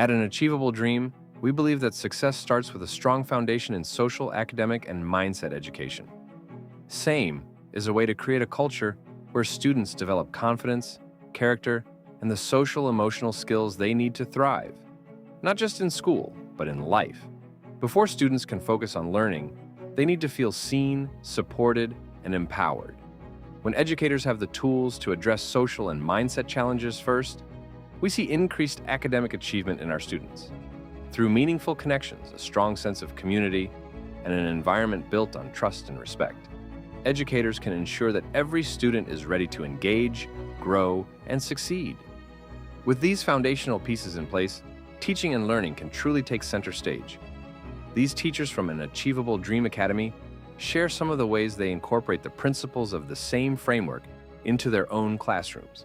At an Achievable Dream, we believe that success starts with a strong foundation in social, academic, and mindset education. SAME is a way to create a culture where students develop confidence, character, and the social emotional skills they need to thrive, not just in school, but in life. Before students can focus on learning, they need to feel seen, supported, and empowered. When educators have the tools to address social and mindset challenges first, we see increased academic achievement in our students. Through meaningful connections, a strong sense of community, and an environment built on trust and respect, educators can ensure that every student is ready to engage, grow, and succeed. With these foundational pieces in place, teaching and learning can truly take center stage. These teachers from an Achievable Dream Academy share some of the ways they incorporate the principles of the SAME framework into their own classrooms.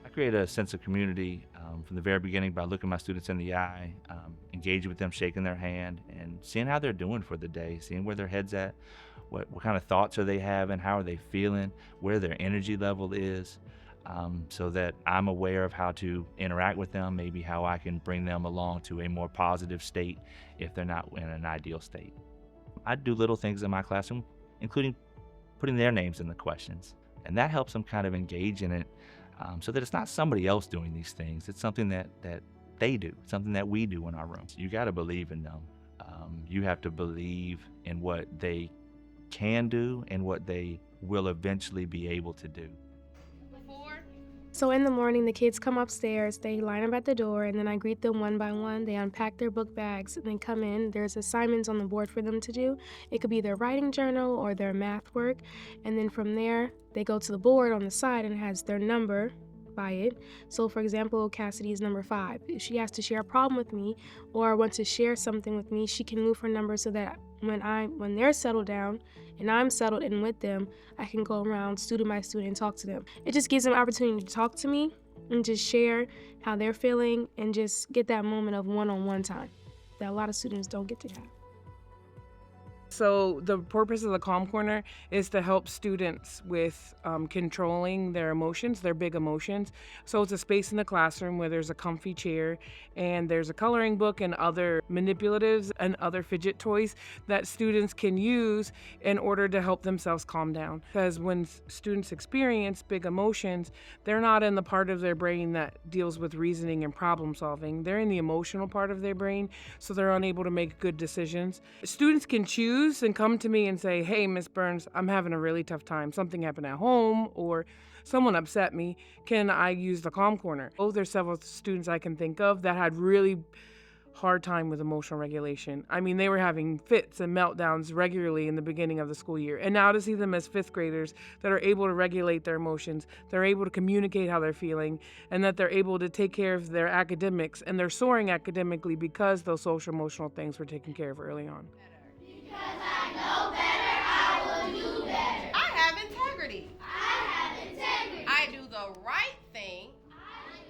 I create a sense of community from the very beginning by looking my students in the eye, engaging with them, shaking their hand, and seeing how they're doing for the day, seeing where their head's at, what kind of thoughts are they having, how are they feeling, where their energy level is, so that I'm aware of how to interact with them, maybe how I can bring them along to a more positive state if they're not in an ideal state. I do little things in my classroom, including putting their names in the questions, and that helps them kind of engage in it, so that it's not somebody else doing these things. It's something that they do, something that we do in our rooms. You got to believe in them. You have to believe in what they can do and what they will eventually be able to do. So in the morning, the kids come upstairs, they line up at the door, and then I greet them one by one. They unpack their book bags, and they come in. There's assignments on the board for them to do. It could be their writing journal or their math work. And then from there, they go to the board on the side, and it has their number by it. So for example, Cassidy is number 5. If she has to share a problem with me or wants to share something with me, she can move her number so that when they're settled down and I'm settled in with them, I can go around student by student and talk to them. It just gives them opportunity to talk to me and just share how they're feeling and just get that moment of one-on-one time that a lot of students don't get to have. So the purpose of the Calm Corner is to help students with controlling their emotions, their big emotions. So it's a space in the classroom where there's a comfy chair and there's a coloring book and other manipulatives and other fidget toys that students can use in order to help themselves calm down. Because when students experience big emotions, they're not in the part of their brain that deals with reasoning and problem solving. They're in the emotional part of their brain, so they're unable to make good decisions. Students can choose and come to me and say, hey, Miss Burns, I'm having a really tough time. Something happened at home or someone upset me. Can I use the Calm Corner? Oh, there's several students I can think of that had really hard time with emotional regulation. I mean, they were having fits and meltdowns regularly in the beginning of the school year. And now to see them as 5th graders that are able to regulate their emotions, they're able to communicate how they're feeling, and that they're able to take care of their academics, and they're soaring academically because those social emotional things were taken care of early on. Because I know better, I will do better. I have integrity. I have integrity. I do the right thing.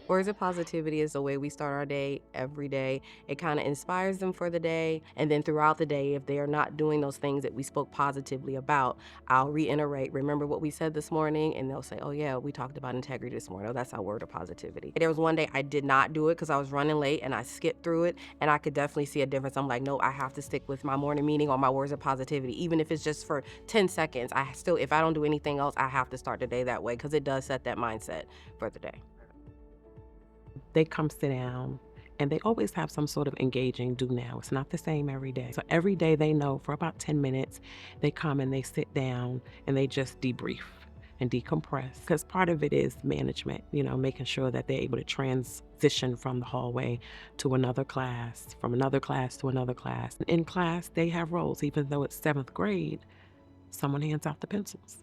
Words of positivity is the way we start our day every day. It kind of inspires them for the day. And then throughout the day, if they are not doing those things that we spoke positively about, I'll reiterate, remember what we said this morning? And they'll say, oh yeah, we talked about integrity this morning. Oh, that's our word of positivity. There was one day I did not do it because I was running late and I skipped through it, and I could definitely see a difference. I'm like, no, I have to stick with my morning meeting or my words of positivity. Even if it's just for 10 seconds, if I don't do anything else, I have to start the day that way because it does set that mindset for the day. They come sit down, and they always have some sort of engaging do now. It's not the same every day. So every day they know for about 10 minutes, they come and they sit down and they just debrief and decompress. Because part of it is management, making sure that they're able to transition from the hallway to another class, from another class to another class. In class, they have roles. Even though it's 7th grade, someone hands out the pencils.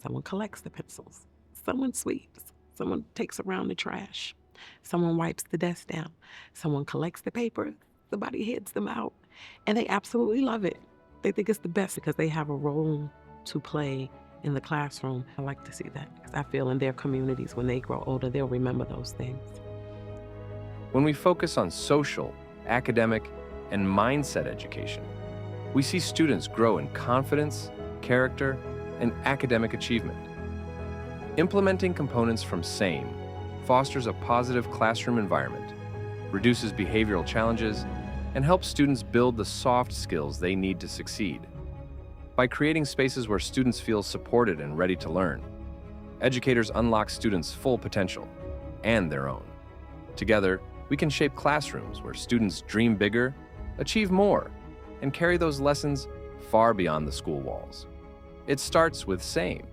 Someone collects the pencils. Someone sweeps. Someone takes around the trash. Someone wipes the desk down. Someone collects the papers. Somebody hands them out. And they absolutely love it. They think it's the best because they have a role to play in the classroom. I like to see that because I feel in their communities, when they grow older, they'll remember those things. When we focus on social, academic, and mindset education, we see students grow in confidence, character, and academic achievement. Implementing components from SAME fosters a positive classroom environment reduces behavioral challenges, and helps students build the soft skills they need to succeed. By creating spaces where students feel supported and ready to learn, educators unlock students' full potential and their own. Together, we can shape classrooms where students dream bigger, achieve more, and carry those lessons far beyond the school walls. It starts with SAME,